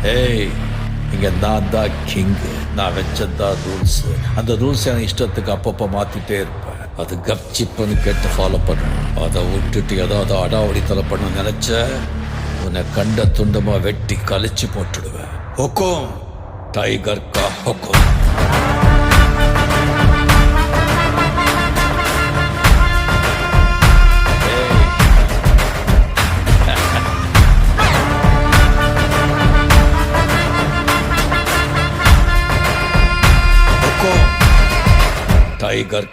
ஏய், இங்க நான் தான் கிங்கு. நான் வச்சதான் ரூல்ஸ். அந்த ரூல்ஸ் என் இஷ்டத்துக்கு அப்பப்போ மாத்திட்டே இருப்பேன். அது கப்சிப்புன்னு கேட்டு ஃபாலோ பண்ணணும். அதை விட்டுட்டு ஏதாவது அடாவடித்தலை பண்ண நினைச்ச உன்னை கண்ட துண்டமா வெட்டி கழிச்சு போட்டுடுவேன். ஹுக்கும், டைகர் கா ஹுக்கும். டைகர்